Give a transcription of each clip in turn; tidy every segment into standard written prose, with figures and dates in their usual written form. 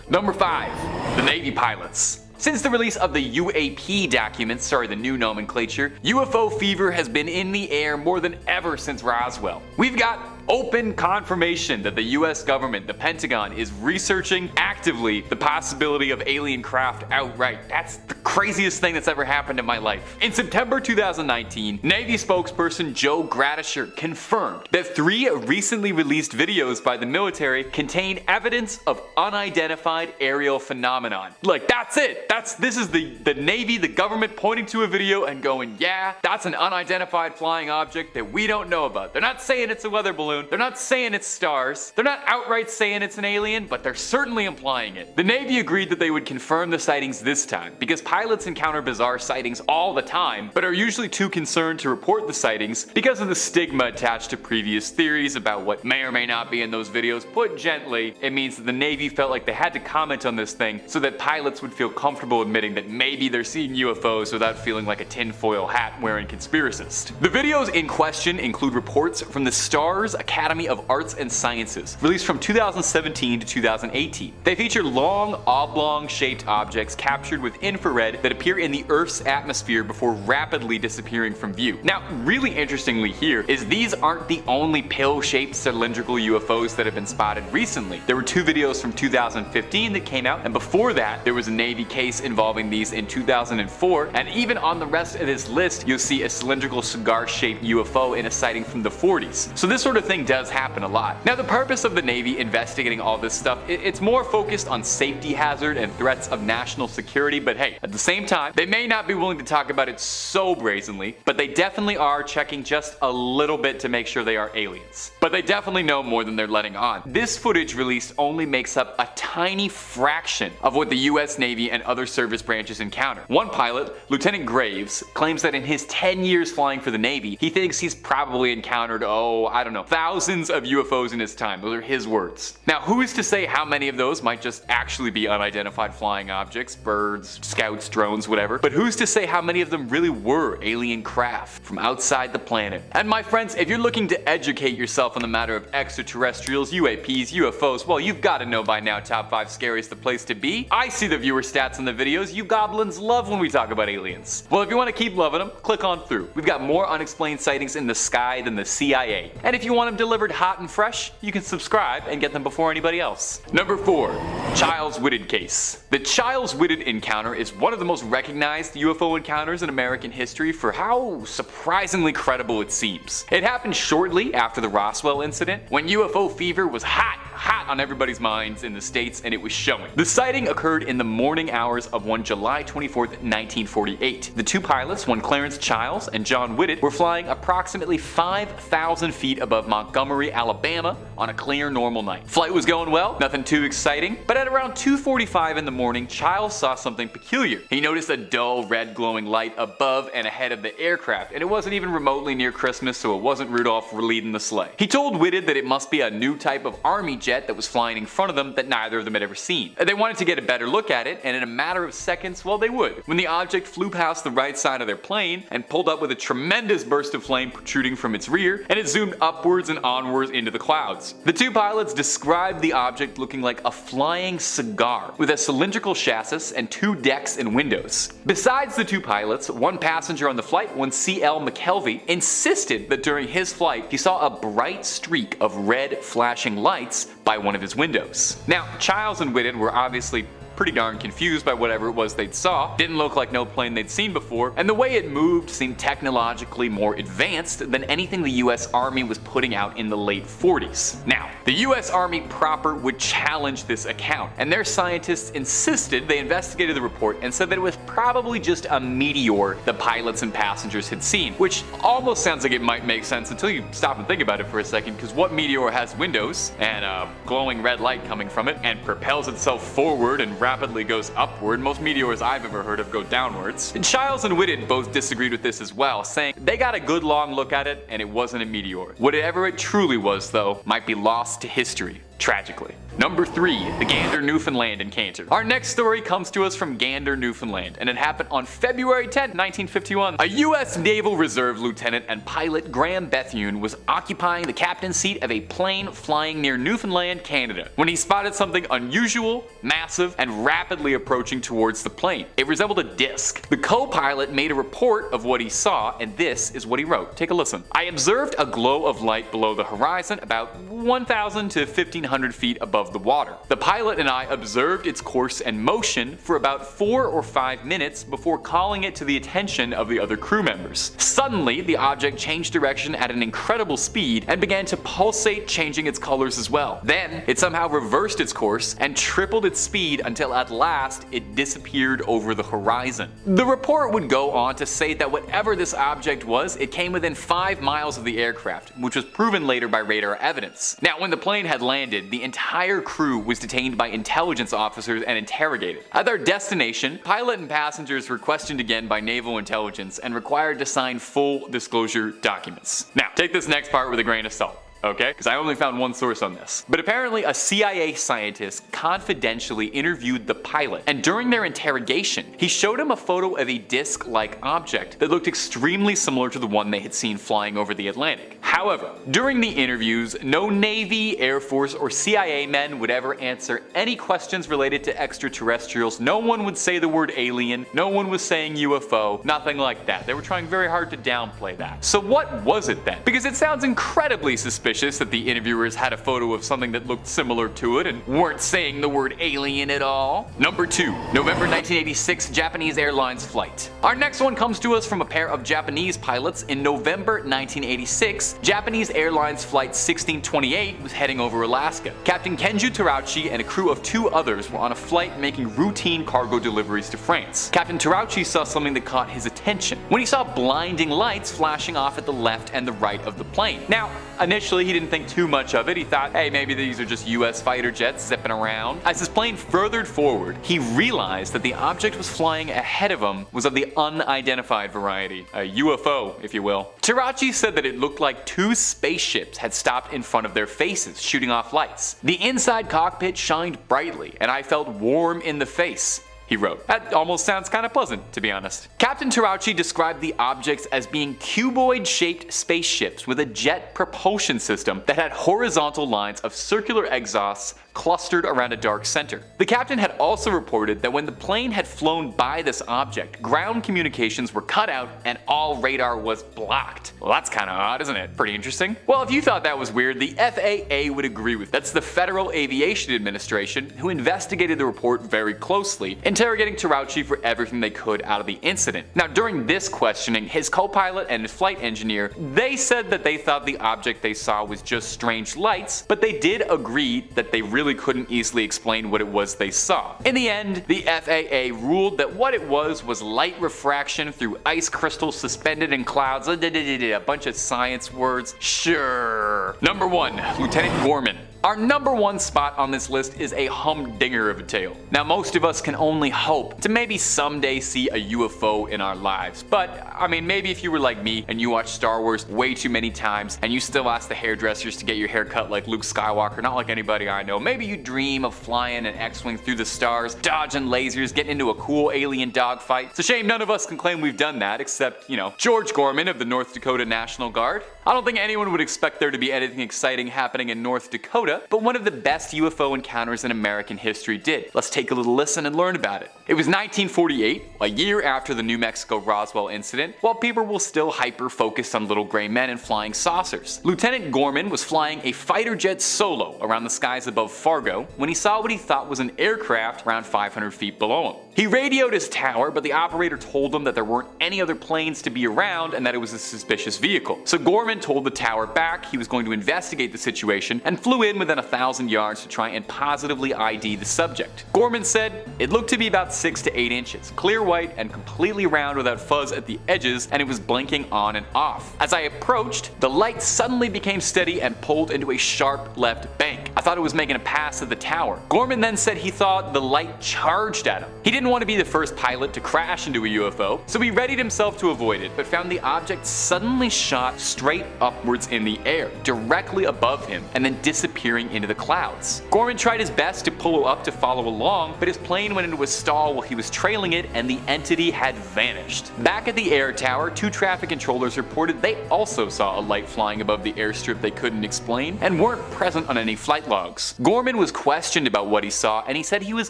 Number 5. The Navy pilots. Since the release of the UAP documents, the new nomenclature, UFO fever has been in the air more than ever since Roswell. We've got open confirmation that the US government, the Pentagon, is researching actively the possibility of alien craft outright. That's the craziest thing that's ever happened in my life. In September 2019, Navy spokesperson Joe Gradisher confirmed that 3 recently released videos by the military contain evidence of unidentified aerial phenomenon. Like, that's it. This is the Navy, the government pointing to a video and going, yeah, that's an unidentified flying object that we don't know about. They're not saying it's a weather balloon. They're not saying it's stars. They're not outright saying it's an alien, but they're certainly implying it. The Navy agreed that they would confirm the sightings this time because pilots encounter bizarre sightings all the time, but are usually too concerned to report the sightings because of the stigma attached to previous theories about what may or may not be in those videos. Put gently, it means that the Navy felt like they had to comment on this thing so that pilots would feel comfortable admitting that maybe they're seeing UFOs without feeling like a tinfoil hat wearing conspiracist. The videos in question include reports from the STARS Academy of Arts and Sciences, released from 2017 to 2018. They feature long, oblong-shaped objects captured with infrared that appear in the Earth's atmosphere before rapidly disappearing from view. Now, really interestingly here is these aren't the only pill-shaped cylindrical UFOs that have been spotted recently. There were 2 videos from 2015 that came out, and before that, there was a Navy case involving these in 2004, and even on the rest of this list, you'll see a cylindrical cigar-shaped UFO in a sighting from the 40s. So this sort of thing does happen a lot. Now, the purpose of the Navy investigating all this stuff, it's more focused on safety hazard and threats of national security, but hey, at the same time, they may not be willing to talk about it so brazenly, but they definitely are checking just a little bit to make sure they are aliens. But they definitely know more than they're letting on. This footage released only makes up a tiny fraction of what the US Navy and other service branches encounter. One pilot, Lieutenant Graves, claims that in his 10 years flying for the Navy, he thinks he's probably encountered, I don't know, thousands of UFOs in his time. Those are his words. Now, who is to say how many of those might just actually be unidentified flying objects, birds, scouts, drones, whatever, but who's to say how many of them really were alien craft from outside the planet? And my friends, if you're looking to educate yourself on the matter of extraterrestrials, UAPs, UFOs, well, you've got to know by now Top 5 Scary is the place to be. I see the viewer stats in the videos. You goblins love when we talk about aliens. Well, if you want to keep loving them, click on through. We've got more unexplained sightings in the sky than the CIA. And if you want them delivered hot and fresh, you can subscribe and get them before anybody else. Number 4. Childs Whitten case. The Childs Whitten encounter is one of the most recognized UFO encounters in American history for how surprisingly credible it seems. It happened shortly after the Roswell incident, when UFO fever was hot on everybody's minds in the States, and it was showing. The sighting occurred in the morning hours of one July 24th, 1948. The 2 pilots, one Clarence Childs and John Whitten, were flying approximately 5,000 feet above Montgomery, Alabama on a clear, normal night. Flight was going well, nothing too exciting, but at around 2:45 in the morning, Childs saw something peculiar. He noticed a dull red glowing light above and ahead of the aircraft, and it wasn't even remotely near Christmas, so it wasn't Rudolph leading the sleigh. He told Whitten that it must be a new type of army jet that was flying in front of them that neither of them had ever seen. They wanted to get a better look at it, and in a matter of seconds, well, they would, when the object flew past the right side of their plane and pulled up with a tremendous burst of flame protruding from its rear, and it zoomed upwards and onwards into the clouds. The 2 pilots described the object looking like a flying cigar with a cylindrical chassis and 2 decks and windows. Besides the 2 pilots, one passenger on the flight, one C.L. McKelvey, insisted that during his flight he saw a bright streak of red flashing lights by one of his windows. Now, Childs and Whitten were obviously pretty darn confused by whatever it was they'd saw. Didn't look like no plane they'd seen before, and the way it moved seemed technologically more advanced than anything the US Army was putting out in the late 40s. Now, the US Army proper would challenge this account, and their scientists insisted. They investigated the report and said that it was probably just a meteor the pilots and passengers had seen, which almost sounds like it might make sense until you stop and think about it for a second, because what meteor has windows and a glowing red light coming from it and propels itself forward and rapidly goes upward? Most meteors I've ever heard of go downwards. And Childs and Whitten both disagreed with this as well, saying they got a good long look at it and it wasn't a meteor. Whatever it truly was, though, might be lost to history. tragically. Number 3. The Gander, Newfoundland encounter. Our next story comes to us from Gander, Newfoundland, and it happened on February 10, 1951. A U.S. Naval Reserve lieutenant and pilot Graham Bethune was occupying the captain's seat of a plane flying near Newfoundland, Canada, when he spotted something unusual, massive, and rapidly approaching towards the plane. It resembled a disc. The co-pilot made a report of what he saw, and this is what he wrote. Take a listen. I observed a glow of light below the horizon about 1,000 to 1,500 feet above the water. The pilot and I observed its course and motion for about 4 or 5 minutes before calling it to the attention of the other crew members. Suddenly, the object changed direction at an incredible speed and began to pulsate, changing its colors as well. Then, it somehow reversed its course and tripled its speed until at last it disappeared over the horizon. The report would go on to say that whatever this object was, it came within 5 miles of the aircraft, which was proven later by radar evidence. Now, when the plane had landed, the entire crew was detained by intelligence officers and interrogated. At their destination, pilot and passengers were questioned again by naval intelligence and required to sign full disclosure documents. Now, take this next part with a grain of salt. Okay? Because I only found one source on this. But apparently a CIA scientist confidentially interviewed the pilot, and during their interrogation, he showed him a photo of a disc-like object that looked extremely similar to the one they had seen flying over the Atlantic. However, during the interviews, no Navy, Air Force, or CIA men would ever answer any questions related to extraterrestrials. No one would say the word alien, no one was saying UFO, nothing like that. They were trying very hard to downplay that. So what was it then? Because it sounds incredibly suspicious that the interviewers had a photo of something that looked similar to it and weren't saying the word alien at all. Number 2. November 1986 Japanese Airlines flight. Our next one comes to us from a pair of Japanese pilots. In November 1986, Japanese Airlines flight 1628 was heading over Alaska. Captain Kenju Terauchi and a crew of 2 others were on a flight making routine cargo deliveries to France. Captain Terauchi saw something that caught his attention when he saw blinding lights flashing off at the left and the right of the plane. Now, initially he didn't think too much of it. He thought, hey, maybe these are just US fighter jets zipping around. As his plane furthered forward, he realized that the object was flying ahead of him was of the unidentified variety, a UFO, if you will. Terauchi said that it looked like 2 spaceships had stopped in front of their faces, shooting off lights. The inside cockpit shined brightly, and I felt warm in the face, he wrote. That almost sounds kind of pleasant, to be honest. Captain Terauchi described the objects as being cuboid-shaped spaceships with a jet propulsion system that had horizontal lines of circular exhausts clustered around a dark center. The captain had also reported that when the plane had flown by this object, ground communications were cut out and all radar was blocked. Well, that's kind of odd, isn't it? Pretty interesting. Well, if you thought that was weird, the FAA would agree with it. That's the Federal Aviation Administration, who investigated the report very closely, interrogating Terauchi for everything they could out of the incident. Now, during this questioning, his co-pilot and his flight engineer, they said that they thought the object they saw was just strange lights, but they did agree that they really couldn't easily explain what it was they saw. In the end, the FAA ruled that what it was light refraction through ice crystals suspended in clouds. A bunch of science words. Sure. Number 1. Lieutenant Gorman. Our number 1 spot on this list is a humdinger of a tale. Now, most of us can only hope to maybe someday see a UFO in our lives, but I mean, maybe if you were like me and you watched Star Wars way too many times and you still ask the hairdressers to get your hair cut like Luke Skywalker, not like anybody I know. Maybe you dream of flying an X-Wing through the stars, dodging lasers, getting into a cool alien dogfight. It's a shame none of us can claim we've done that, except, George Gorman of the North Dakota National Guard. I don't think anyone would expect there to be anything exciting happening in North Dakota, but one of the best UFO encounters in American history did. Let's take a little listen and learn about it. It was 1948, a year after the New Mexico Roswell incident, while people were still hyper-focused on little gray men and flying saucers. Lieutenant Gorman was flying a fighter jet solo around the skies above Fargo when he saw what he thought was an aircraft around 500 feet below him. He radioed his tower, but the operator told him that there weren't any other planes to be around and that it was a suspicious vehicle. So Gorman told the tower back he was going to investigate the situation and flew in within 1,000 yards to try and positively ID the subject. Gorman said it looked to be about 6 to 8 inches, clear white and completely round without fuzz at the edges, and it was blinking on and off. As I approached, the light suddenly became steady and pulled into a sharp left bank. I thought it was making a pass at the tower. Gorman then said he thought the light charged at him. He didn't want to be the first pilot to crash into a UFO, so he readied himself to avoid it, but found the object suddenly shot straight upwards in the air, directly above him, and then disappearing into the clouds. Gorman tried his best to pull up to follow along, but his plane went into a stall while he was trailing it, and the entity had vanished. Back at the air tower, 2 traffic controllers reported they also saw a light flying above the airstrip they couldn't explain, and weren't present on any flight logs. Gorman was questioned about what he saw, and he said he was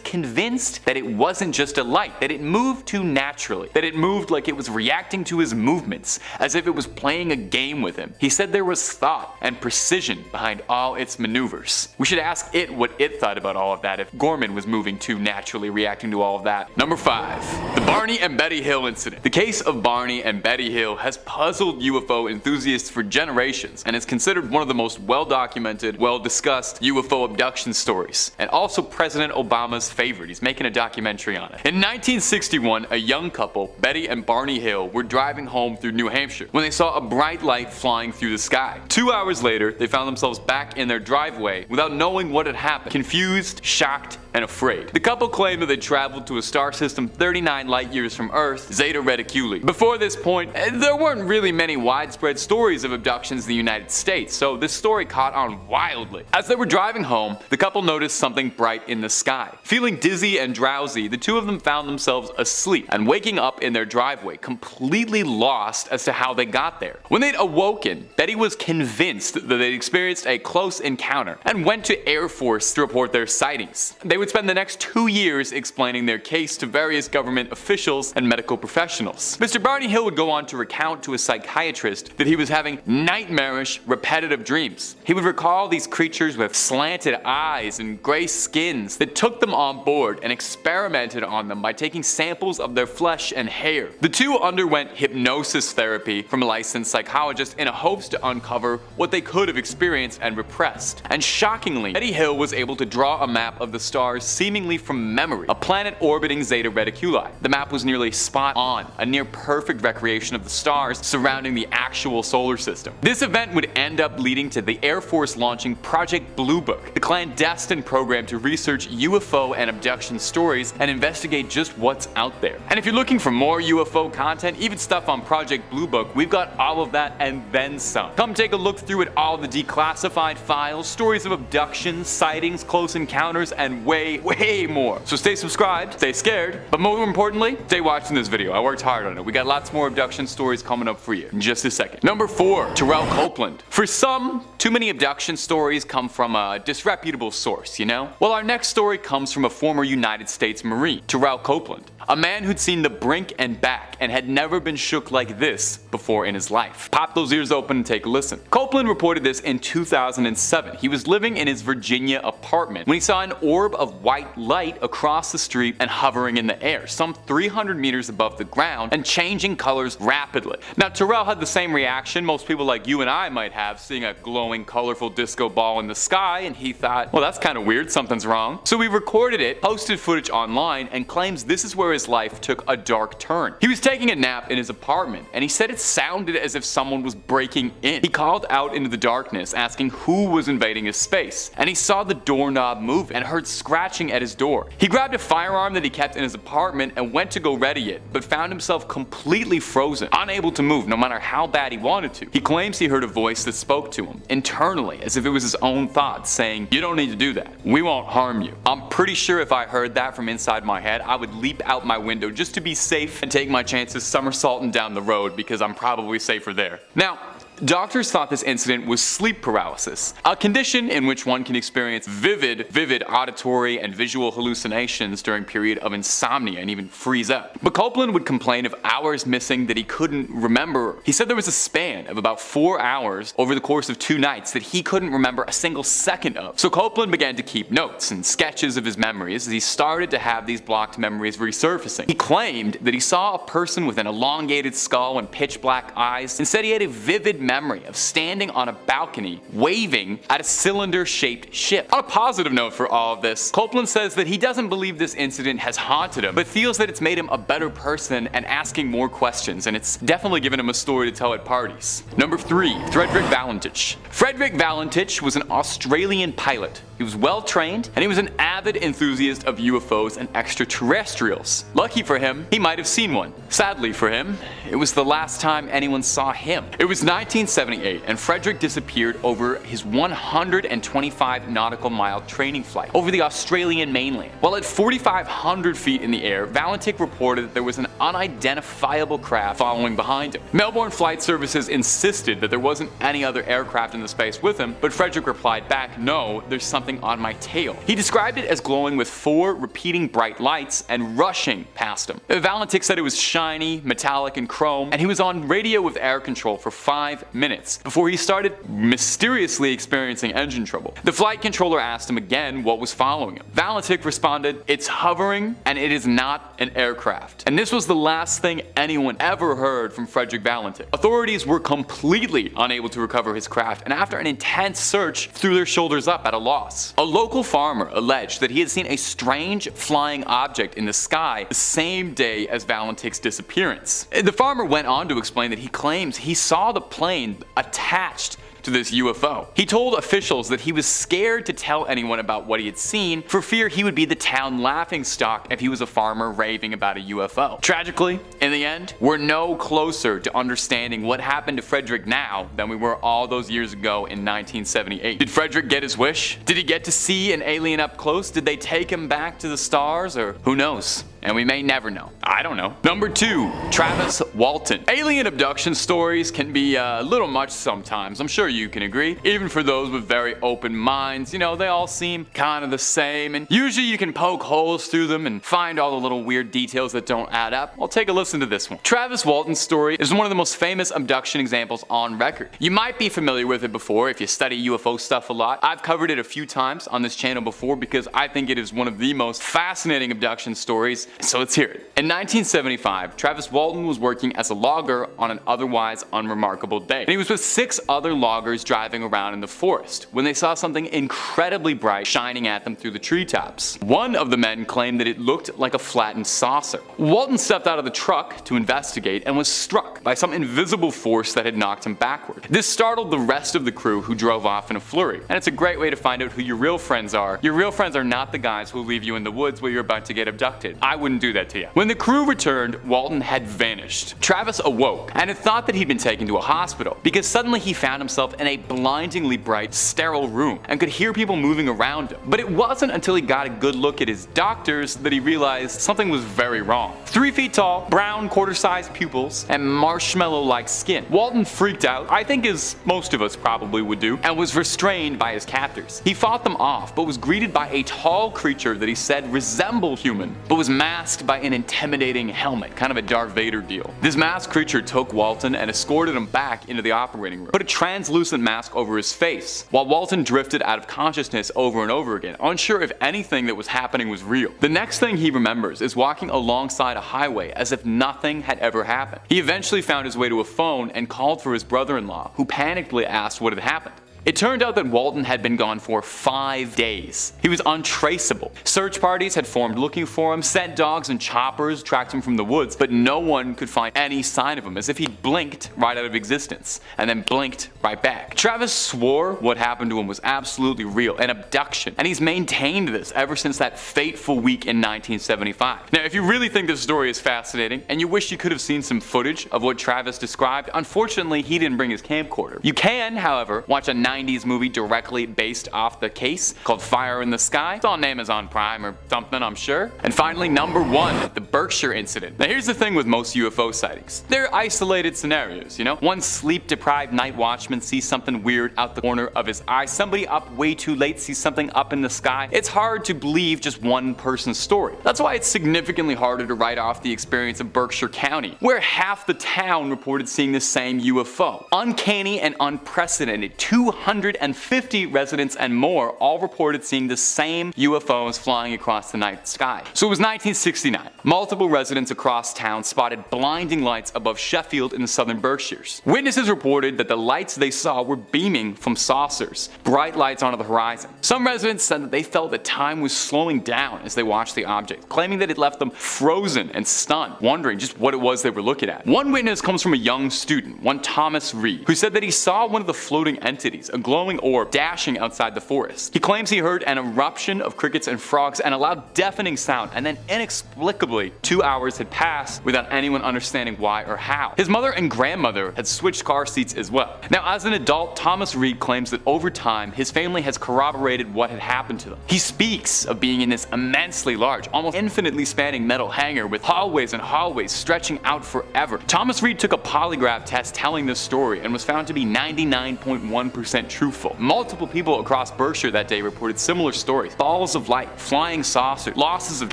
convinced that it wasn't just a light, that it moved too naturally, that it moved like it was reacting to his movements, as if it was playing a game with him. He said there was thought and precision behind all its maneuvers. We should ask it what it thought about all of that if Gorman was moving too naturally, reacting to all of that. Number 5. The Barney and Betty Hill incident. The case of Barney and Betty Hill has puzzled UFO enthusiasts for generations, and is considered one of the most well-documented, well-discussed UFO abduction stories, and also President Obama's favorite. He's making a documentary on it. In 1961, a young couple, Betty and Barney Hill, were driving home through New Hampshire when they saw a bright light flying through the sky. 2 hours later, they found themselves back in their driveway without knowing what had happened, confused, shocked, and afraid. The couple claimed that they traveled to a star system 39 light years from Earth, Zeta Reticuli. Before this point, there weren't really many widespread stories of abductions in the United States, so this story caught on wildly. As they were driving home, the couple noticed something bright in the sky. Feeling dizzy and drowsy, the two of them found themselves asleep and waking up in their driveway, completely lost as to how they got there. When they'd awoken, Betty was convinced that they'd experienced a close encounter and went to Air Force to report their sightings. They would spend the next 2 years explaining their case to various government officials and medical professionals. Mr. Barney Hill would go on to recount to a psychiatrist that he was having nightmarish, repetitive dreams. He would recall these creatures with slanted eyes and gray skins that took them on board and experimented on them by taking samples of their flesh and hair. The two underwent hypnosis therapy from a licensed psychologist in a hopes to uncover what they could have experienced and repressed. And shockingly, Betty Hill was able to draw a map of the stars seemingly from memory, a planet orbiting Zeta Reticuli. The map was nearly spot on, a near perfect recreation of the stars surrounding the actual solar system. This event would end up leading to the Air Force launching Project Blue Book, the clandestine program to research UFO and abduction stories and investigate just what's out there. And if you're looking for more UFO content, even stuff on Project Blue Book, we've got all of that and then some. Come take a look through at all the declassified files, stories of abductions, sightings, close encounters, and way more. So stay subscribed, stay scared, but more importantly, stay watching this video. I worked hard on it. We got lots more abduction stories coming up for you in just a second. Number 4, Terrell Copeland. For some, too many abduction stories come from a disreputable source, you know? Well, our next story comes from a former United States Marine, Terrell Copeland. A man who'd seen the brink and back and had never been shook like this before in his life. Pop those ears open and take a listen. Copeland reported this in 2007. He was living in his Virginia apartment when he saw an orb of white light across the street and hovering in the air, some 300 meters above the ground and changing colors rapidly. Now, Terrell had the same reaction most people like you and I might have seeing a glowing, colorful disco ball in the sky, and he thought, well, that's kind of weird, something's wrong. So he recorded it, posted footage online, and claims this is where his life took a dark turn. He was taking a nap in his apartment, and he said it sounded as if someone was breaking in. He called out into the darkness, asking who was invading his space, and he saw the doorknob move and heard scratching at his door. He grabbed a firearm that he kept in his apartment and went to go ready it, but found himself completely frozen, unable to move no matter how bad he wanted to. He claims he heard a voice that spoke to him, internally, as if it was his own thoughts, saying, "You don't need to do that. We won't harm you." I'm pretty sure if I heard that from inside my head, I would leap out my window just to be safe and take my chances somersaulting down the road, because I'm probably safer there. Now, doctors thought this incident was sleep paralysis, a condition in which one can experience vivid auditory and visual hallucinations during a period of insomnia and even freeze up. But Copeland would complain of hours missing that he couldn't remember. He said there was a span of about 4 hours over the course of 2 nights that he couldn't remember a single second of. So Copeland began to keep notes and sketches of his memories as he started to have these blocked memories resurfacing. He claimed that he saw a person with an elongated skull and pitch black eyes, and said he had a vivid memory of standing on a balcony waving at a cylinder-shaped ship. On a positive note for all of this, Copeland says that he doesn't believe this incident has haunted him, but feels that it's made him a better person and asking more questions, and it's definitely given him a story to tell at parties. Number 3, Frederick Valentin. Frederick Valentin was an Australian pilot. He was well trained, and he was an avid enthusiast of UFOs and extraterrestrials. Lucky for him, he might have seen one. Sadly for him, it was the last time anyone saw him. It was 1978, and Frederick disappeared over his 125 nautical mile training flight over the Australian mainland. While at 4,500 feet in the air, Valentin reported that there was an unidentifiable craft following behind him. Melbourne Flight Services insisted that there wasn't any other aircraft in the space with him, but Frederick replied back, "No, there's something on my tail." He described it as glowing with 4 repeating bright lights and rushing past him. Valentin said it was shiny, metallic, and chrome, and he was on radio with air control for 5 minutes before he started mysteriously experiencing engine trouble. The flight controller asked him again what was following him. Valentin responded, "It's hovering and it is not an aircraft." And this was the last thing anyone ever heard from Frederick Valentin. Authorities were completely unable to recover his craft, and after an intense search, threw their shoulders up at a loss. A local farmer alleged that he had seen a strange flying object in the sky the same day as Valentin's disappearance. The farmer went on to explain that he claims he saw the plane attached to this UFO. He told officials that he was scared to tell anyone about what he had seen for fear he would be the town laughingstock if he was a farmer raving about a UFO. Tragically, in the end, we're no closer to understanding what happened to Frederick now than we were all those years ago in 1978. Did Frederick get his wish? Did he get to see an alien up close? Did they take him back to the stars? Or who knows? And we may never know. I don't know. Number 2, Travis Walton. Alien abduction stories can be a little much sometimes. I'm sure you can agree. Even for those with very open minds, you know, they all seem kind of the same, and usually you can poke holes through them and find all the little weird details that don't add up. Well, take a listen to this one. Travis Walton's story is one of the most famous abduction examples on record. You might be familiar with it before if you study UFO stuff a lot. I've covered it a few times on this channel before because I think it is one of the most fascinating abduction stories. So let's hear it. In 1975, Travis Walton was working as a logger on an otherwise unremarkable day. And he was with 6 other loggers driving around in the forest when they saw something incredibly bright shining at them through the treetops. One of the men claimed that it looked like a flattened saucer. Walton stepped out of the truck to investigate and was struck by some invisible force that had knocked him backward. This startled the rest of the crew, who drove off in a flurry. And it's a great way to find out who your real friends are. Your real friends are not the guys who leave you in the woods where you're about to get abducted. I wouldn't do that to you. When the crew returned, Walton had vanished. Travis awoke and had thought that he'd been taken to a hospital because suddenly he found himself in a blindingly bright, sterile room and could hear people moving around him. But it wasn't until he got a good look at his doctors that he realized something was very wrong. 3 feet tall, brown quarter-sized pupils, and marshmallow-like skin. Walton freaked out, I think as most of us probably would do, and was restrained by his captors. He fought them off, but was greeted by a tall creature that he said resembled human, but was masked by an intimidating helmet, kind of a Darth Vader deal. This masked creature took Walton and escorted him back into the operating room, put a translucent mask over his face, while Walton drifted out of consciousness over and over again, unsure if anything that was happening was real. The next thing he remembers is walking alongside a highway as if nothing had ever happened. He eventually found his way to a phone and called for his brother-in-law, who panically asked what had happened. It turned out that Walton had been gone for 5 days. He was untraceable. Search parties had formed looking for him, sent dogs and choppers tracked him from the woods, but no one could find any sign of him, as if he'd blinked right out of existence, and then blinked right back. Travis swore what happened to him was absolutely real, an abduction, and he's maintained this ever since that fateful week in 1975. Now, if you really think this story is fascinating, and you wish you could have seen some footage of what Travis described, unfortunately he didn't bring his camcorder. You can, however, watch a 90s movie directly based off the case called Fire in the Sky. It's on Amazon Prime or something, I'm sure. And finally, number 1, the Berkshire Incident. Now here's the thing with most UFO sightings. They're isolated scenarios, you know? One sleep-deprived night watchman sees something weird out the corner of his eye. Somebody up way too late sees something up in the sky. It's hard to believe just one person's story. That's why it's significantly harder to write off the experience of Berkshire County, where half the town reported seeing the same UFO. Uncanny and unprecedented. 250 residents and more all reported seeing the same UFOs flying across the night sky. So it was 1969. Multiple residents across town spotted blinding lights above Sheffield in the southern Berkshires. Witnesses reported that the lights they saw were beaming from saucers, bright lights onto the horizon. Some residents said that they felt that time was slowing down as they watched the object, claiming that it left them frozen and stunned, wondering just what it was they were looking at. One witness comes from a young student, one Thomas Reed, who said that he saw one of the floating entities seconds, a glowing orb dashing outside the forest. He claims he heard an eruption of crickets and frogs and a loud deafening sound, and then inexplicably 2 hours had passed without anyone understanding why or how. His mother and grandmother had switched car seats as well. Now, as an adult, Thomas Reed claims that over time his family has corroborated what had happened to them. He speaks of being in this immensely large, almost infinitely spanning metal hangar with hallways and hallways stretching out forever. Thomas Reed took a polygraph test telling this story and was found to be 99.1% truthful. Multiple people across Berkshire that day reported similar stories: balls of light, flying saucers, losses of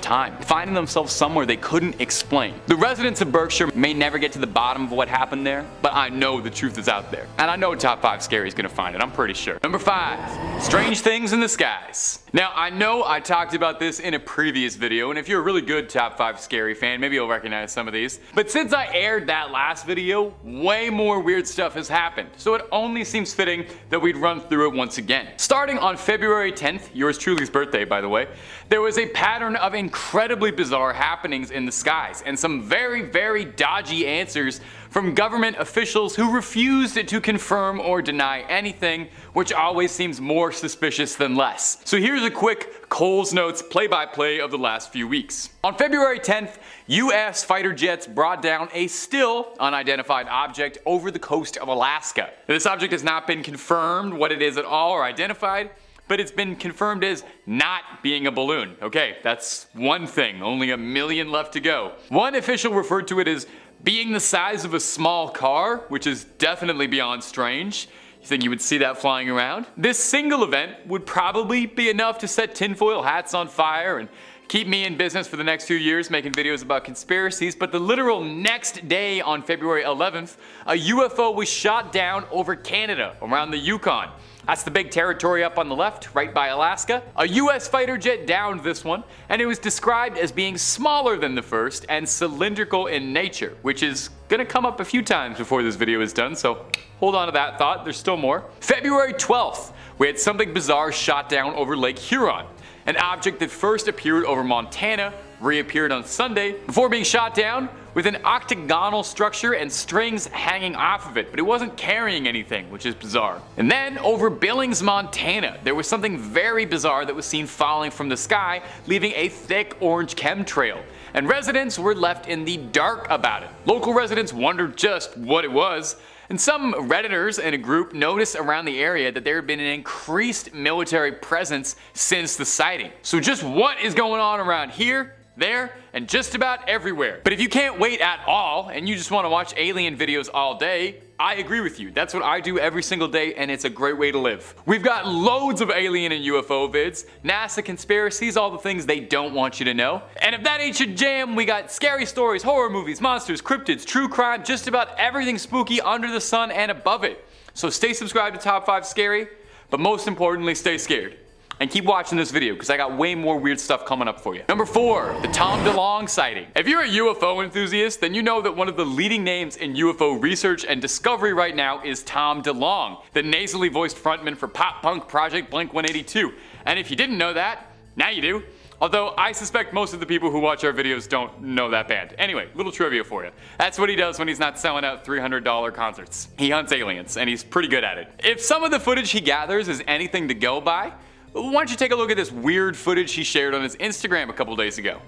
time, finding themselves somewhere they couldn't explain. The residents of Berkshire may never get to the bottom of what happened there, but I know the truth is out there. And I know Top 5 Scary is gonna find it, I'm pretty sure. Number 5. Strange things in the skies. Now, I know I talked about this in a previous video, and if you're a really good Top 5 Scary fan, maybe you'll recognize some of these. But since I aired that last video, way more weird stuff has happened, so it only seems fitting that we'd run through it once again. Starting on February 10th, yours truly's birthday by the way, there was a pattern of incredibly bizarre happenings in the skies, and some very, very dodgy answers from government officials who refused to confirm or deny anything, which always seems more suspicious than less. So here's a quick Cole's Notes play-by-play of the last few weeks. On February 10th, US fighter jets brought down a still unidentified object over the coast of Alaska. This object has not been confirmed what it is at all or identified, but it's been confirmed as not being a balloon. Okay, that's one thing, only 1 million left to go. One official referred to it as being the size of a small car, which is definitely beyond strange. You think you would see that flying around? This single event would probably be enough to set tinfoil hats on fire and keep me in business for the next few years making videos about conspiracies, but the literal next day on February 11th, a UFO was shot down over Canada, around the Yukon. That's the big territory up on the left, right by Alaska. A US fighter jet downed this one, and it was described as being smaller than the first and cylindrical in nature, which is gonna come up a few times before this video is done, so hold on to that thought, there's still more. February 12th, we had something bizarre shot down over Lake Huron. An object that first appeared over Montana reappeared on Sunday before being shot down with an octagonal structure and strings hanging off of it, but it wasn't carrying anything, which is bizarre. And then over Billings, Montana, there was something very bizarre that was seen falling from the sky, leaving a thick orange chemtrail, and residents were left in the dark about it. Local residents wondered just what it was, and some Redditors in a group noticed around the area that there had been an increased military presence since the sighting. So just what is going on around here, there, and just about everywhere? But if you can't wait at all, and you just want to watch alien videos all day, I agree with you. That's what I do every single day, and it's a great way to live. We've got loads of alien and UFO vids, NASA conspiracies, all the things they don't want you to know. And if that ain't your jam, we got scary stories, horror movies, monsters, cryptids, true crime, just about everything spooky under the sun and above it. So stay subscribed to Top 5 Scary, but most importantly, stay scared. And keep watching this video, because I got way more weird stuff coming up for you. Number 4, the Tom DeLonge sighting. If you're a UFO enthusiast, then you know that one of the leading names in UFO research and discovery right now is Tom DeLonge, the nasally voiced frontman for pop punk project Blink-182. And if you didn't know that, now you do. Although I suspect most of the people who watch our videos don't know that band. Anyway, little trivia for you. That's what he does when he's not selling out $300 concerts. He hunts aliens, and he's pretty good at it. If some of the footage he gathers is anything to go by, why don't you take a look at this weird footage he shared on his Instagram a couple days ago.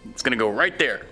It's gonna go right there.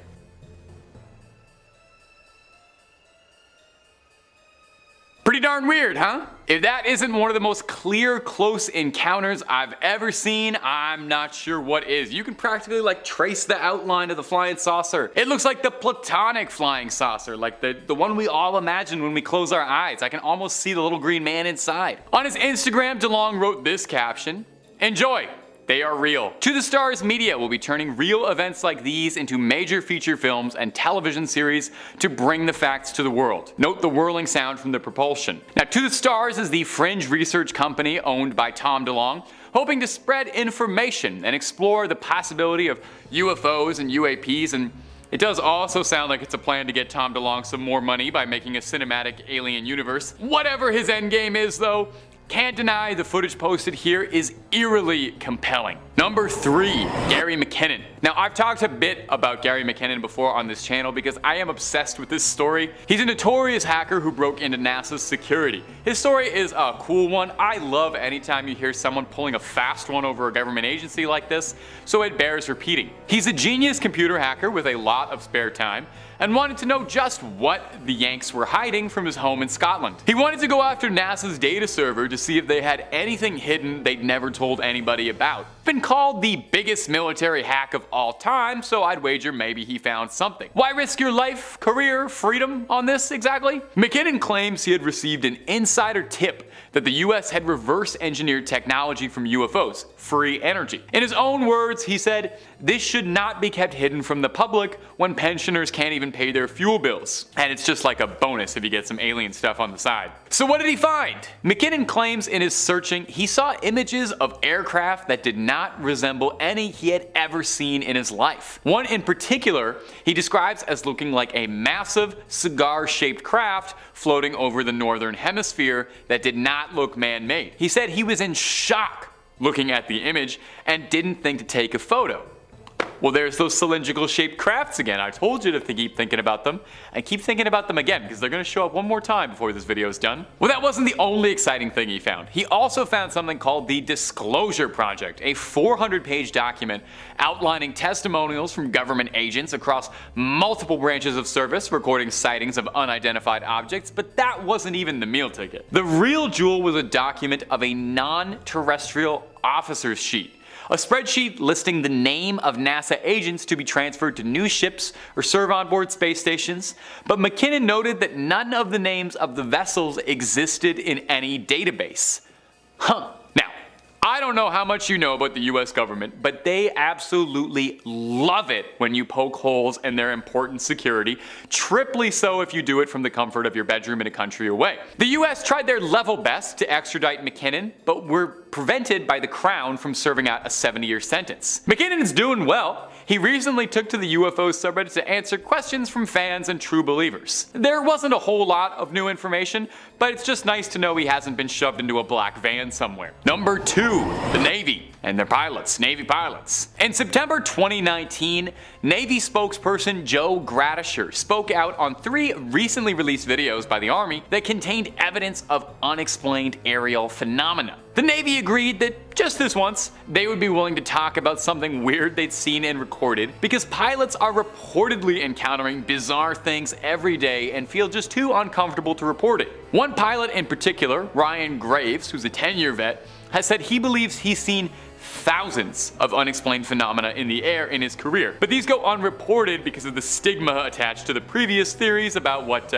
Pretty darn weird, huh? If that isn't one of the most clear, close encounters I've ever seen, I'm not sure what is. You can practically like trace the outline of the flying saucer. It looks like the platonic flying saucer, like the one we all imagine when we close our eyes. I can almost see the little green man inside. On his Instagram, DeLonge wrote this caption: "Enjoy. They are real." To the Stars Media will be turning real events like these into major feature films and television series to bring the facts to the world. Note the whirling sound from the propulsion. Now, To the Stars is the fringe research company owned by Tom DeLonge, hoping to spread information and explore the possibility of UFOs and UAPs, and it does also sound like it's a plan to get Tom DeLonge some more money by making a cinematic alien universe. Whatever his endgame is though, can't deny the footage posted here is eerily compelling. Number 3. Gary McKinnon. Now, I've talked a bit about Gary McKinnon before on this channel because I am obsessed with this story. He's a notorious hacker who broke into NASA's security. His story is a cool one. I love anytime you hear someone pulling a fast one over a government agency like this, so it bears repeating. He's a genius computer hacker with a lot of spare time and wanted to know just what the Yanks were hiding from his home in Scotland. He wanted to go after NASA's data server to see if they had anything hidden they'd never told anybody about. Been called the biggest military hack of all time, so I'd wager maybe he found something. Why risk your life, career, freedom on this exactly? McKinnon claims he had received an insider tip that the US had reverse engineered technology from UFOs, free energy. In his own words, he said, "This should not be kept hidden from the public when pensioners can't even pay their fuel bills. And it's just like a bonus if you get some alien stuff on the side." So what did he find? McKinnon claims in his searching he saw images of aircraft that did not resemble any he had ever seen in his life. One in particular he describes as looking like a massive cigar-shaped craft floating over the northern hemisphere that did not look man-made. He said he was in shock looking at the image and didn't think to take a photo. Well, there's those cylindrical shaped crafts again. I told you to keep thinking about them, and keep thinking about them again because they're going to show up one more time before this video is done. Well, that wasn't the only exciting thing he found. He also found something called the Disclosure Project, a 400-page document outlining testimonials from government agents across multiple branches of service recording sightings of unidentified objects, but that wasn't even the meal ticket. The real jewel was a document of a non-terrestrial officer's sheet. A spreadsheet listing the name of NASA agents to be transferred to new ships or serve on board space stations, but McKinnon noted that none of the names of the vessels existed in any database. Now, I don't know how much you know about the US government, but they absolutely love it when you poke holes in their important security, triply so if you do it from the comfort of your bedroom in a country away. The US tried their level best to extradite McKinnon, but were prevented by the Crown from serving out a 70-year sentence. McKinnon's doing well. He recently took to the UFO subreddit to answer questions from fans and true believers. There wasn't a whole lot of new information, but it's just nice to know he hasn't been shoved into a black van somewhere. Number 2. The Navy and their pilots, Navy pilots. In September 2019, Navy spokesperson Joe Gradisher spoke out on 3 recently released videos by the Army that contained evidence of unexplained aerial phenomena. The Navy agreed that just this once, they would be willing to talk about something weird they'd seen and recorded because pilots are reportedly encountering bizarre things every day and feel just too uncomfortable to report it. One pilot in particular, Ryan Graves, who's a 10-year vet, has said he believes he's seen thousands of unexplained phenomena in the air in his career, but these go unreported because of the stigma attached to the previous theories about what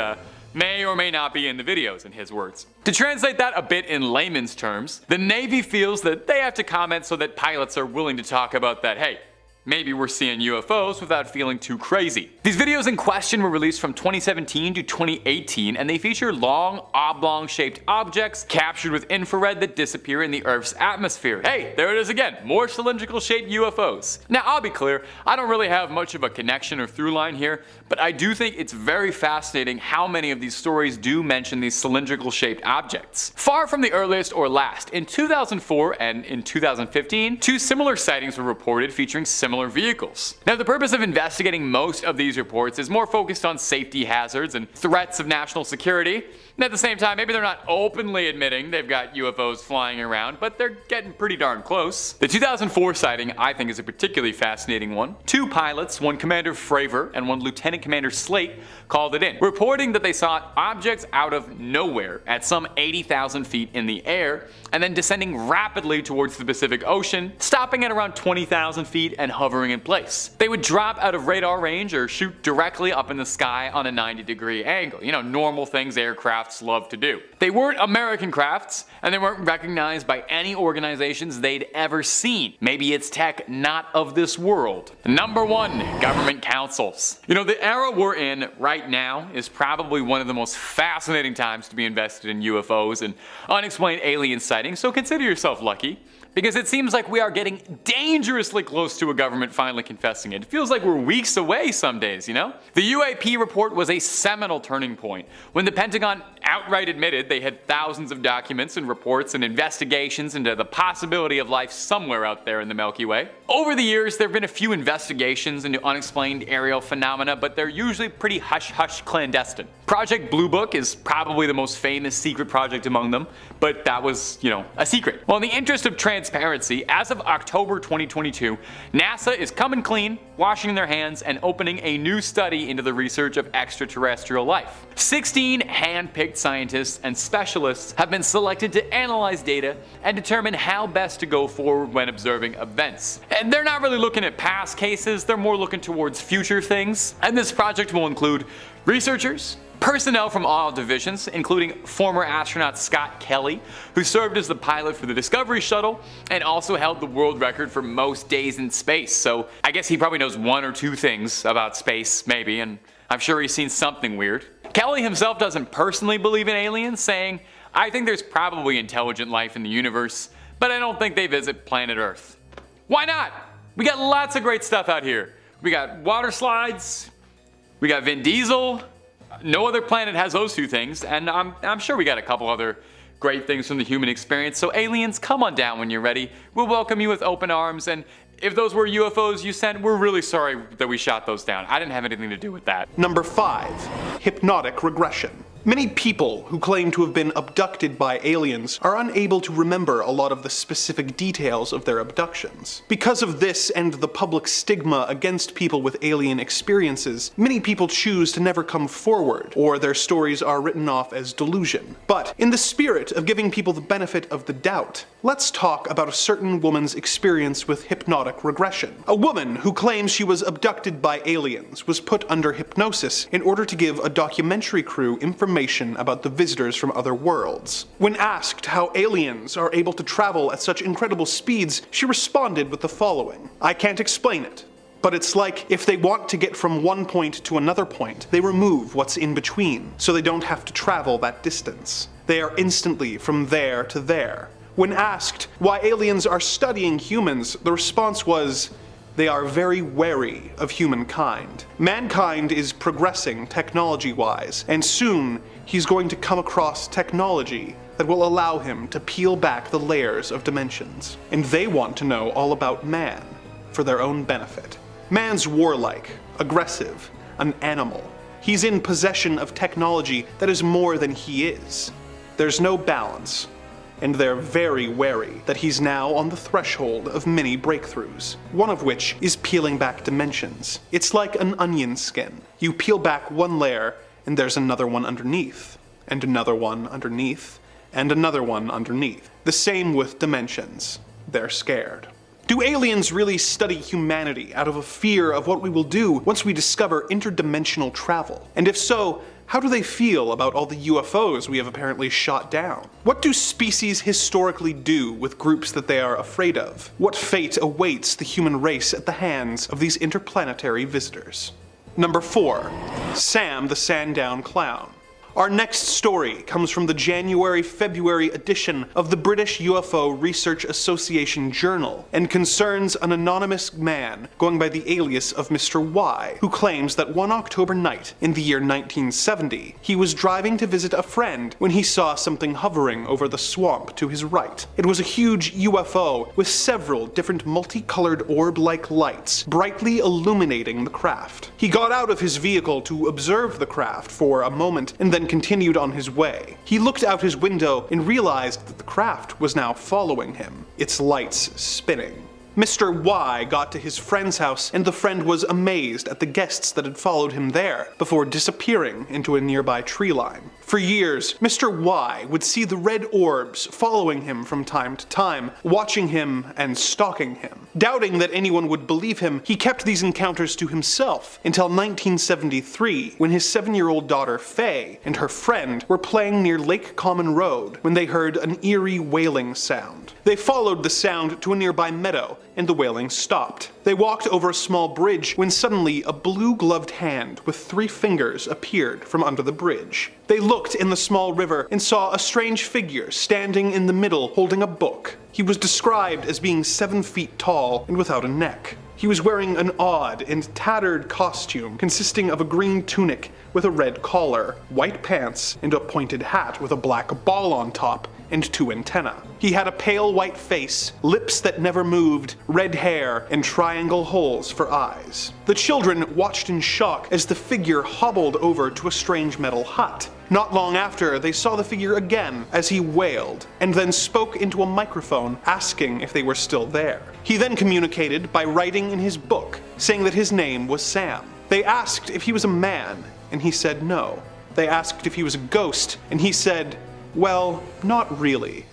may or may not be in the videos, in his words. To translate that a bit in layman's terms, the Navy feels that they have to comment so that pilots are willing to talk about that, hey, maybe we're seeing UFOs without feeling too crazy. These videos in question were released from 2017 to 2018, and they feature long, oblong-shaped objects captured with infrared that disappear in the Earth's atmosphere. Hey, there it is again, more cylindrical-shaped UFOs. Now, I'll be clear, I don't really have much of a connection or through line here, but I do think it's very fascinating how many of these stories do mention these cylindrical-shaped objects. Far from the earliest or last, in 2004 and in 2015, 2 similar sightings were reported featuring similar vehicles. Now, the purpose of investigating most of these reports is more focused on safety hazards and threats of national security. And at the same time, maybe they're not openly admitting they've got UFOs flying around, but they're getting pretty darn close. The 2004 sighting, I think, is a particularly fascinating one. 2 pilots, one Commander Fravor and one Lieutenant Commander Slate, called it in, reporting that they saw objects out of nowhere at some 80,000 feet in the air, and then descending rapidly towards the Pacific Ocean, stopping at around 20,000 feet and hovering in place. They would drop out of radar range or shoot directly up in the sky on a 90-degree angle. You know, normal things aircrafts love to do. They weren't American crafts, and they weren't recognized by any organizations they'd ever seen. Maybe it's tech not of this world. Number 1. Government councils. You know, the era we're in right now is probably one of the most fascinating times to be invested in UFOs and unexplained alien sightings, so consider yourself lucky. because it seems like we are getting dangerously close to a government finally confessing it. It feels like we're weeks away some days, you know? The UAP report was a seminal turning point when the Pentagon outright admitted they had thousands of documents and reports and investigations into the possibility of life somewhere out there in the Milky Way. Over the years, there have been a few investigations into unexplained aerial phenomena, but they're usually pretty hush-hush clandestine. Project Blue Book is probably the most famous secret project among them, but that was, a secret. Well, in the interest of transparency, as of October 2022, NASA is coming clean, washing their hands, and opening a new study into the research of extraterrestrial life. 16 hand-picked scientists and specialists have been selected to analyze data and determine how best to go forward when observing events. And they're not really looking at past cases, they're more looking towards future things. And this project will include researchers, personnel from all divisions, including former astronaut Scott Kelly, who served as the pilot for the Discovery shuttle and also held the world record for most days in space. So I guess he probably knows one or two things about space, maybe, and I'm sure he's seen something weird. Kelly himself doesn't personally believe in aliens, saying, "I think there's probably intelligent life in the universe, but I don't think they visit planet Earth." Why not? We got lots of great stuff out here. We got water slides, we got Vin Diesel. No other planet has those two things, and I'm sure we got a couple other great things from the human experience. So aliens, come on down when you're ready. We'll welcome you with open arms, and if those were UFOs you sent, we're really sorry that we shot those down. I didn't have anything to do with that. Number 5. Hypnotic regression. Many people who claim to have been abducted by aliens are unable to remember a lot of the specific details of their abductions. Because of this and the public stigma against people with alien experiences, many people choose to never come forward, or their stories are written off as delusion. But in the spirit of giving people the benefit of the doubt, let's talk about a certain woman's experience with hypnotic regression. A woman who claims she was abducted by aliens was put under hypnosis in order to give a documentary crew information about the visitors from other worlds. When asked how aliens are able to travel at such incredible speeds, she responded with the following: "I can't explain it, but it's like if they want to get from one point to another point, they remove what's in between, so they don't have to travel that distance. They are instantly from there to there." When asked why aliens are studying humans, the response was, "They are very wary of humankind. Mankind is progressing technology-wise, and soon he's going to come across technology that will allow him to peel back the layers of dimensions. And they want to know all about man for their own benefit. Man's warlike, aggressive, an animal. He's in possession of technology that is more than he is. There's no balance. And they're very wary that he's now on the threshold of many breakthroughs, one of which is peeling back dimensions. It's like an onion skin. You peel back one layer, and there's another one underneath, and another one underneath, and another one underneath. The same with dimensions. They're scared. Do aliens really study humanity out of a fear of what we will do once we discover interdimensional travel? And if so, how do they feel about all the UFOs we have apparently shot down? What do species historically do with groups that they are afraid of? What fate awaits the human race at the hands of these interplanetary visitors? Number 4. Sam the Sanddown Clown. Our next story comes from the January-February edition of the British UFO Research Association Journal and concerns an anonymous man going by the alias of Mr. Y, who claims that one October night in the year 1970, he was driving to visit a friend when he saw something hovering over the swamp to his right. It was a huge UFO with several different multicolored orb-like lights brightly illuminating the craft. He got out of his vehicle to observe the craft for a moment and then continued on his way. He looked out his window and realized that the craft was now following him, its lights spinning. Mr. Y got to his friend's house, and the friend was amazed at the guests that had followed him there, before disappearing into a nearby tree line. For years, Mr. Y would see the red orbs following him from time to time, watching him and stalking him. Doubting that anyone would believe him, he kept these encounters to himself until 1973, when his 7-year-old daughter Faye and her friend were playing near Lake Common Road when they heard an eerie wailing sound. They followed the sound to a nearby meadow, and the wailing stopped. They walked over a small bridge when suddenly a blue-gloved hand with 3 fingers appeared from under the bridge. They looked in the small river and saw a strange figure standing in the middle holding a book. He was described as being 7 feet tall and without a neck. He was wearing an odd and tattered costume consisting of a green tunic with a red collar, white pants, and a pointed hat with a black ball on top and 2 antennae. He had a pale white face, lips that never moved, red hair, and triangle holes for eyes. The children watched in shock as the figure hobbled over to a strange metal hut. Not long after, they saw the figure again as he wailed, and then spoke into a microphone asking if they were still there. He then communicated by writing in his book, saying that his name was Sam. They asked if he was a man, and he said no. They asked if he was a ghost, and he said, well, not really,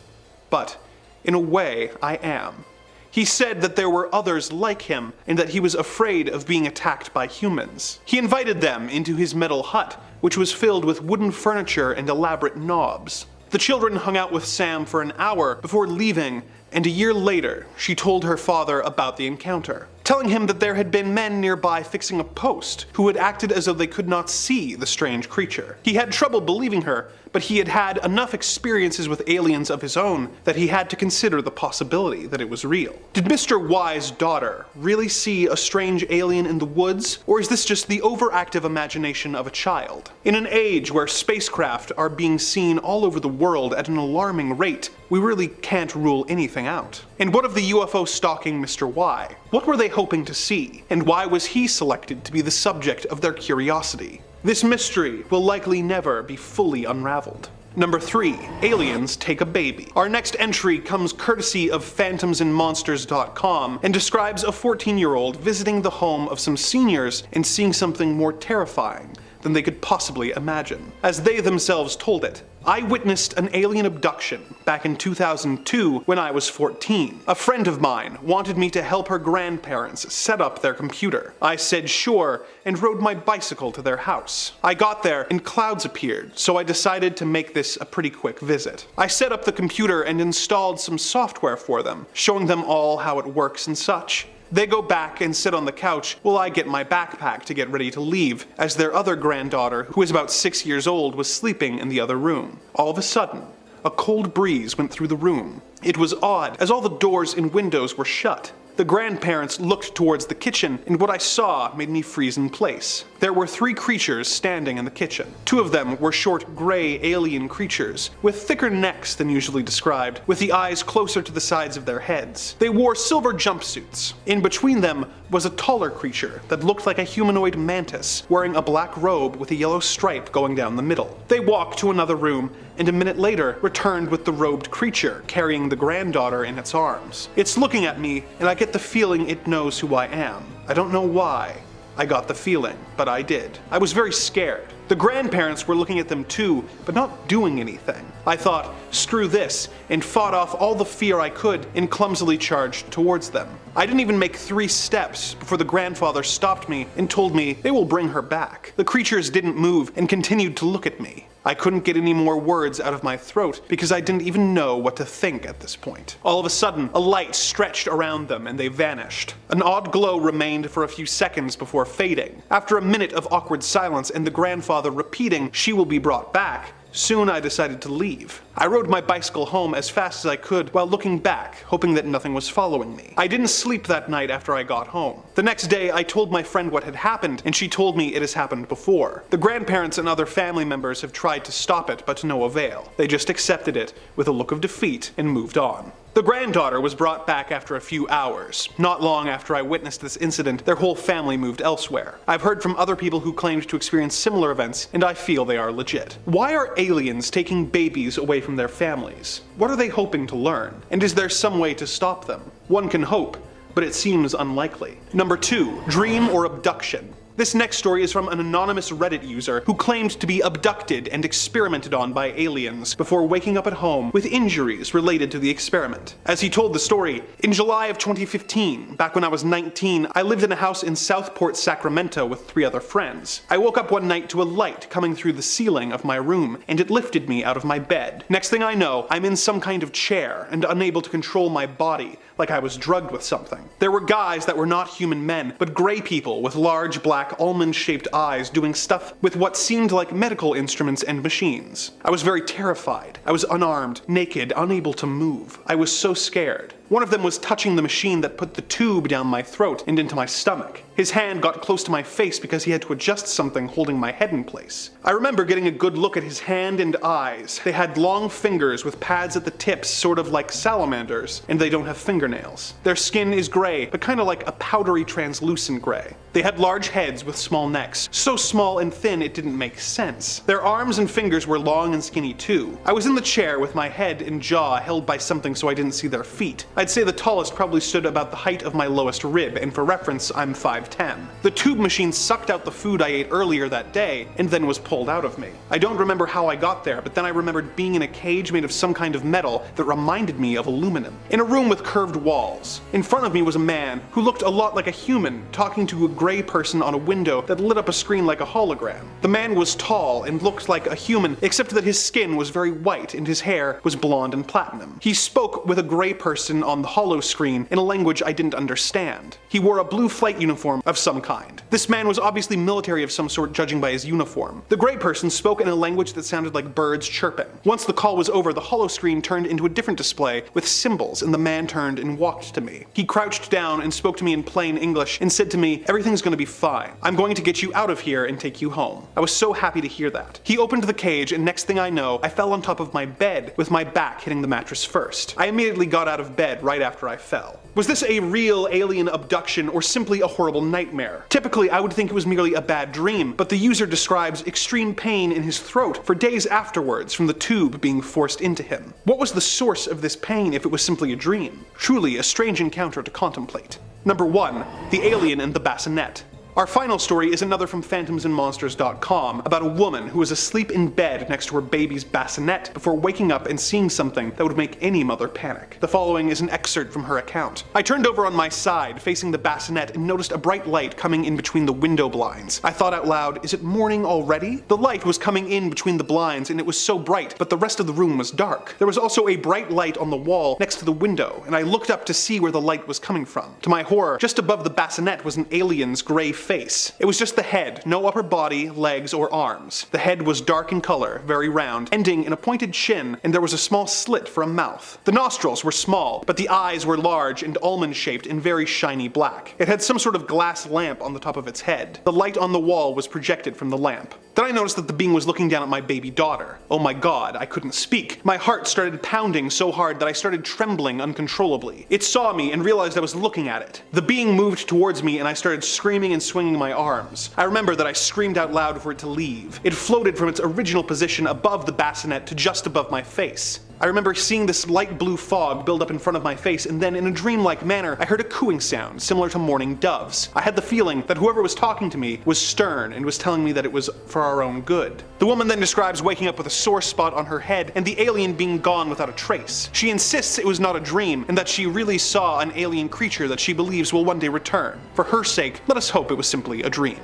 but in a way I am. He said that there were others like him and that he was afraid of being attacked by humans. He invited them into his metal hut, which was filled with wooden furniture and elaborate knobs. The children hung out with Sam for an hour before leaving, and a year later, she told her father about the encounter, telling him that there had been men nearby fixing a post who had acted as though they could not see the strange creature. He had trouble believing her, but he had had enough experiences with aliens of his own that he had to consider the possibility that it was real. Did Mr. Y's daughter really see a strange alien in the woods, or is this just the overactive imagination of a child? In an age where spacecraft are being seen all over the world at an alarming rate, we really can't rule anything out. And what of the UFO stalking Mr. Y? What were they hoping to see, and why was he selected to be the subject of their curiosity? This mystery will likely never be fully unraveled. Number 3. Aliens take a baby. Our next entry comes courtesy of phantomsandmonsters.com and describes a 14-year-old visiting the home of some seniors and seeing something more terrifying than they could possibly imagine. As they themselves told it, I witnessed an alien abduction back in 2002 when I was 14. A friend of mine wanted me to help her grandparents set up their computer. I said sure and rode my bicycle to their house. I got there and clouds appeared, so I decided to make this a pretty quick visit. I set up the computer and installed some software for them, showing them all how it works and such. They go back and sit on the couch while I get my backpack to get ready to leave, as their other granddaughter, who is about 6 years old, was sleeping in the other room. All of a sudden, a cold breeze went through the room. It was odd, as all the doors and windows were shut. The grandparents looked towards the kitchen, and what I saw made me freeze in place. There were 3 creatures standing in the kitchen. 2 of them were short, gray alien creatures, with thicker necks than usually described, with the eyes closer to the sides of their heads. They wore silver jumpsuits. In between them was a taller creature that looked like a humanoid mantis, wearing a black robe with a yellow stripe going down the middle. They walked to another room, and a minute later returned with the robed creature, carrying the granddaughter in its arms. It's looking at me, and I get the feeling it knows who I am. I don't know why I got the feeling, but I did. I was very scared. The grandparents were looking at them too, but not doing anything. I thought, screw this, and fought off all the fear I could and clumsily charged towards them. I didn't even make 3 steps before the grandfather stopped me and told me they will bring her back. The creatures didn't move and continued to look at me. I couldn't get any more words out of my throat because I didn't even know what to think at this point. All of a sudden, a light stretched around them and they vanished. An odd glow remained for a few seconds before fading. After a minute of awkward silence and the grandfather repeating, "She will be brought back," soon I decided to leave. I rode my bicycle home as fast as I could while looking back, hoping that nothing was following me. I didn't sleep that night after I got home. The next day, I told my friend what had happened, and she told me it has happened before. The grandparents and other family members have tried to stop it, but to no avail. They just accepted it with a look of defeat and moved on. The granddaughter was brought back after a few hours. Not long after I witnessed this incident, their whole family moved elsewhere. I've heard from other people who claimed to experience similar events, and I feel they are legit. Why are aliens taking babies away from their families? What are they hoping to learn? And is there some way to stop them? One can hope, but it seems unlikely. Number 2, dream or abduction. This next story is from an anonymous Reddit user who claimed to be abducted and experimented on by aliens before waking up at home with injuries related to the experiment. As he told the story, in July of 2015, back when I was 19, I lived in a house in Southport, Sacramento with 3 other friends. I woke up one night to a light coming through the ceiling of my room, and it lifted me out of my bed. Next thing I know, I'm in some kind of chair and unable to control my body, like I was drugged with something. There were guys that were not human men, but gray people with large black almond-shaped eyes doing stuff with what seemed like medical instruments and machines. I was very terrified. I was unarmed, naked, unable to move. I was so scared. One of them was touching the machine that put the tube down my throat and into my stomach. His hand got close to my face because he had to adjust something holding my head in place. I remember getting a good look at his hand and eyes. They had long fingers with pads at the tips, sort of like salamanders, and they don't have fingernails. Their skin is gray, but kind of like a powdery translucent gray. They had large heads with small necks, so small and thin it didn't make sense. Their arms and fingers were long and skinny too. I was in the chair with my head and jaw held by something so I didn't see their feet. I'd say the tallest probably stood about the height of my lowest rib, and for reference, I'm 5'10". The tube machine sucked out the food I ate earlier that day, and then was pulled out of me. I don't remember how I got there, but then I remembered being in a cage made of some kind of metal that reminded me of aluminum. In a room with curved walls. In front of me was a man who looked a lot like a human, talking to a gray person on a window that lit up a screen like a hologram. The man was tall and looked like a human, except that his skin was very white and his hair was blonde and platinum. He spoke with a gray person on the holo screen in a language I didn't understand. He wore a blue flight uniform of some kind. This man was obviously military of some sort judging by his uniform. The gray person spoke in a language that sounded like birds chirping. Once the call was over, the holo screen turned into a different display with symbols, and the man turned and walked to me. He crouched down and spoke to me in plain English and said to me, "Everything's gonna be fine. I'm going to get you out of here and take you home." I was so happy to hear that. He opened the cage, and next thing I know, I fell on top of my bed with my back hitting the mattress first. I immediately got out of bed right after I fell. Was this a real alien abduction or simply a horrible nightmare? Typically, I would think it was merely a bad dream, but the user describes extreme pain in his throat for days afterwards from the tube being forced into him. What was the source of this pain if it was simply a dream? Truly a strange encounter to contemplate. Number 1. The Alien and the Bassinet. Our final story is another from phantomsandmonsters.com about a woman who was asleep in bed next to her baby's bassinet before waking up and seeing something that would make any mother panic. The following is an excerpt from her account. "I turned over on my side, facing the bassinet, and noticed a bright light coming in between the window blinds. I thought out loud, is it morning already? The light was coming in between the blinds and it was so bright, but the rest of the room was dark. There was also a bright light on the wall next to the window, and I looked up to see where the light was coming from. To my horror, just above the bassinet was an alien's gray face. It was just the head, no upper body, legs, or arms. The head was dark in color, very round, ending in a pointed chin, and there was a small slit for a mouth. The nostrils were small, but the eyes were large and almond-shaped and very shiny black. It had some sort of glass lamp on the top of its head. The light on the wall was projected from the lamp. Then I noticed that the being was looking down at my baby daughter. Oh my god, I couldn't speak. My heart started pounding so hard that I started trembling uncontrollably. It saw me and realized I was looking at it. The being moved towards me and I started screaming and swinging my arms. I remember that I screamed out loud for it to leave. It floated from its original position above the bassinet to just above my face. I remember seeing this light blue fog build up in front of my face, and then in a dreamlike manner, I heard a cooing sound similar to mourning doves. I had the feeling that whoever was talking to me was stern and was telling me that it was for our own good. The woman then describes waking up with a sore spot on her head and the alien being gone without a trace. She insists it was not a dream and that she really saw an alien creature that she believes will one day return. For her sake, let us hope it was simply a dream.